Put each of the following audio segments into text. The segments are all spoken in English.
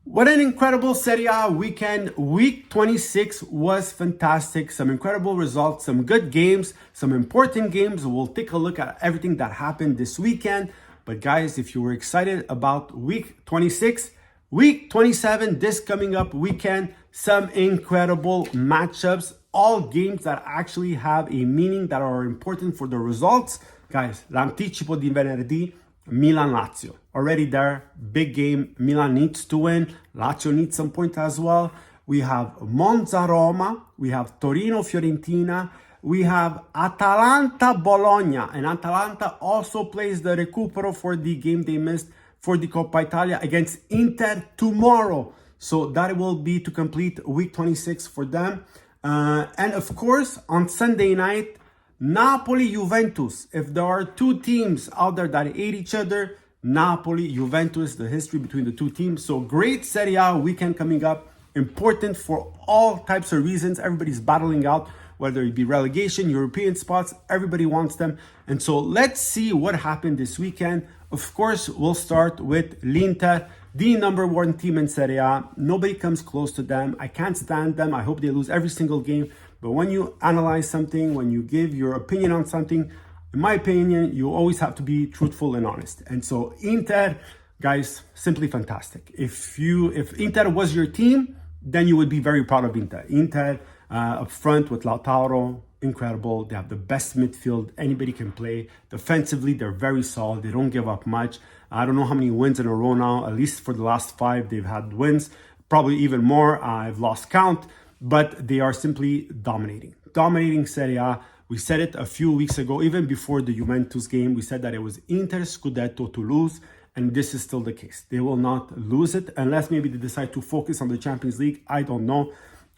What an incredible Serie A weekend. Week 26 was fantastic. Some incredible results, some good games, some important games. We'll take a look at everything that happened this weekend. But guys, if you were excited about week 26, week 27, this coming up weekend, some incredible matchups, all games that actually have a meaning, that are important for the results. Guys, l'anticipo di venerdì, Milan Lazio. Already there, big game. Milan needs to win. Lazio needs some points as well. We have Monza Roma. We have Torino Fiorentina. We have Atalanta Bologna. And Atalanta also plays the recupero for the game they missed for the Coppa Italia against Inter tomorrow. So that will be to complete week 26 for them. And of course, on Sunday night, Napoli Juventus. If there are two teams out there that hate each other, Napoli Juventus, the history between the two teams. So great Serie A weekend coming up. Important for all types of reasons. Everybody's battling out, whether it be relegation, European spots, everybody wants them. And so let's see what happened this weekend. Of course, we'll start with l'Inter, the number one team in Serie A. Nobody comes close to them. I can't stand them. I hope they lose every single game. But when you analyze something, when you give your opinion on something, in my opinion, you always have to be truthful and honest. And so Inter, guys, simply fantastic. If Inter was your team, then you would be very proud of Inter. Inter up front with Lautaro, incredible. They have the best midfield anybody can play. Defensively, they're very solid. They don't give up much. I don't know how many wins in a row now. At least for the last 5, they've had wins. Probably even more. I've lost count. But they are simply dominating Serie A. We said it a few weeks ago, even before the Juventus game. We said that it was Inter Scudetto to lose, and this is still the case. They will not lose it unless maybe they decide to focus on the Champions League. I don't know.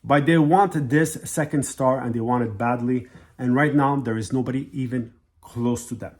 But they want this second star, and they want it badly. And right now, there is nobody even close to them.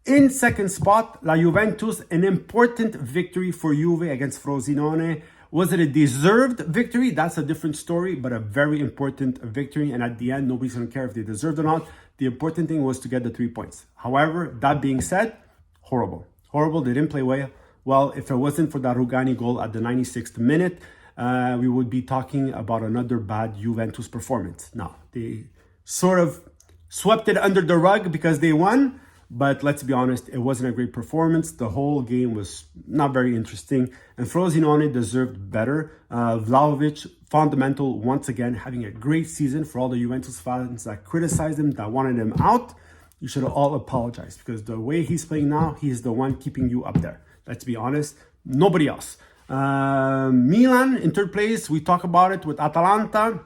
In second spot, La Juventus, an important victory for Juve against Frosinone. Was it a deserved victory? That's a different story, but a very important victory. And at the end, nobody's going to care if they deserved or not. The important thing was to get the 3 points. However, that being said, horrible. They didn't play well. If it wasn't for that Rugani goal at the 96th minute, we would be talking about another bad Juventus performance. Now, they sort of swept it under the rug because they won. But let's be honest, it wasn't a great performance. The whole game was not very interesting. And Frosinone deserved better. Vlahovic, fundamental, once again, having a great season. For all the Juventus fans that criticized him, that wanted him out, you should all apologize. Because the way he's playing now, he's the one keeping you up there. Let's be honest, nobody else. Milan in third place, we talk about it with Atalanta.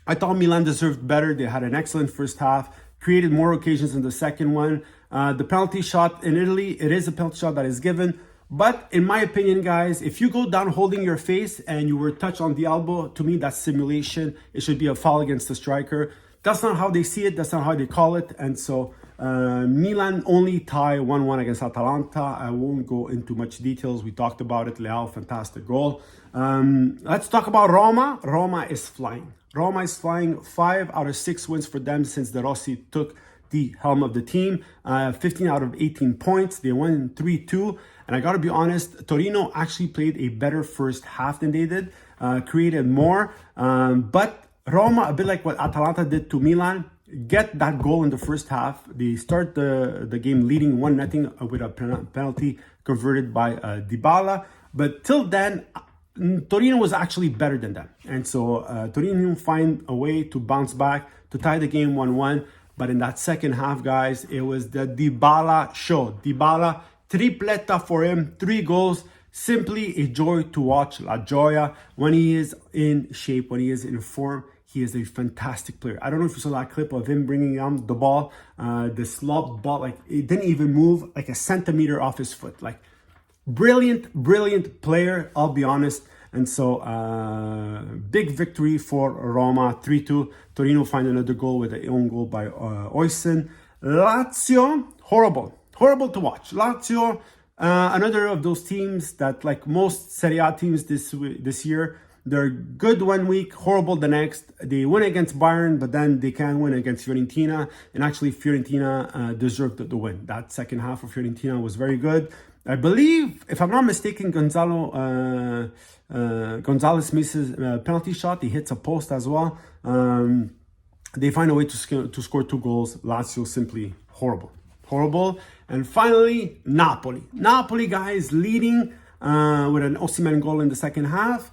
I thought Milan deserved better. They had an excellent first half, created more occasions in the second one. The penalty shot in Italy, it is a penalty shot that is given. But in my opinion, guys, if you go down holding your face and you were touched on the elbow, to me, that's simulation. It should be a foul against the striker. That's not how they see it. That's not how they call it. And so Milan only tie 1-1 against Atalanta. I won't go into much details. We talked about it. Leao, fantastic goal. Let's talk about Roma. Roma is flying. 5 out of 6 wins for them since De Rossi took the helm of the team. 15 out of 18 points. They won 3-2. And I got to be honest, Torino actually played a better first half than they did. Created more. But Roma, a bit like what Atalanta did to Milan, get that goal in the first half. They start the game leading 1-0 with a penalty converted by Dybala. But till then, Torino was actually better than them. And so Torino find a way to bounce back, to tie the game 1-1. But in that second half, guys, it was the Dybala show. Dybala, tripletta for him, 3 goals. Simply a joy to watch. La Gioia. When he is in shape, when he is in form, he is a fantastic player. I don't know if you saw that clip of him bringing down the ball. This lob ball, like it didn't even move like a centimeter off his foot. Like brilliant player, I'll be honest. And so, big victory for Roma, 3-2. Torino find another goal with an own goal by Oysén. Lazio, horrible to watch. Lazio, another of those teams that, like most Serie A teams this year, they're good one week, horrible the next. They win against Bayern, but then they can't win against Fiorentina. And actually, Fiorentina deserved the win. That second half of Fiorentina was very good. I believe, if I'm not mistaken, Gonzalez misses a penalty shot. He hits a post as well. They find a way to score 2 goals. Lazio simply horrible. Horrible. And finally, Napoli. Napoli, guys, leading with an Osimhen goal in the second half.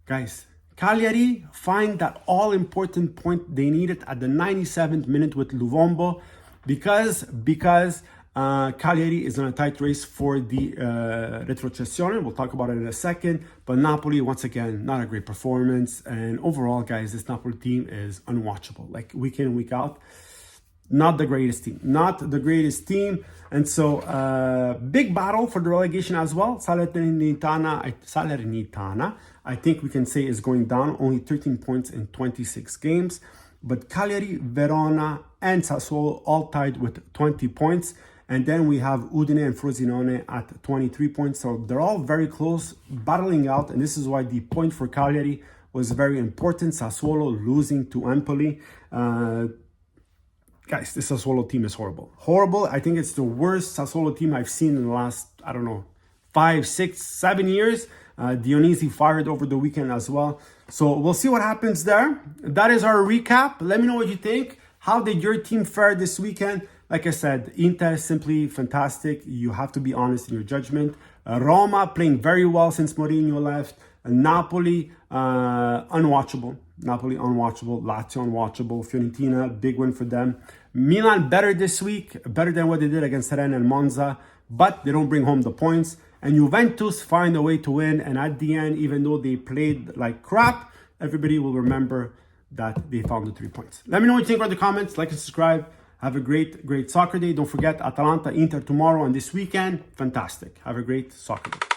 Guys, Cagliari find that all-important point they needed at the 97th minute with Luvombo because Cagliari is in a tight race for the retrocessione. We'll talk about it in a second. But Napoli, once again, not a great performance. And overall, guys, this Napoli team is unwatchable. Like, week in, week out. Not the greatest team. Not the greatest team. And so, big battle for the relegation as well. Salernitana, I think we can say, is going down. Only 13 points in 26 games. But Cagliari, Verona, and Sassuolo all tied with 20 points. And then we have Udine and Frosinone at 23 points. So they're all very close, battling out. And this is why the point for Cagliari was very important. Sassuolo losing to Empoli. Guys, this Sassuolo team is horrible. Horrible. I think it's the worst Sassuolo team I've seen in the last, 5, 6, 7 years. Dionisi fired over the weekend as well. So we'll see what happens there. That is our recap. Let me know what you think. How did your team fare this weekend? Like I said, Inter simply fantastic. You have to be honest in your judgment. Roma playing very well since Mourinho left. Napoli, unwatchable. Lazio, unwatchable. Fiorentina, big win for them. Milan, better this week. Better than what they did against Rennes and Monza. But they don't bring home the points. And Juventus find a way to win. And at the end, even though they played like crap, everybody will remember that they found the 3 points. Let me know what you think in the comments. Like and subscribe. Have a great soccer day. Don't forget Atalanta, Inter tomorrow and this weekend. Fantastic. Have a great soccer day.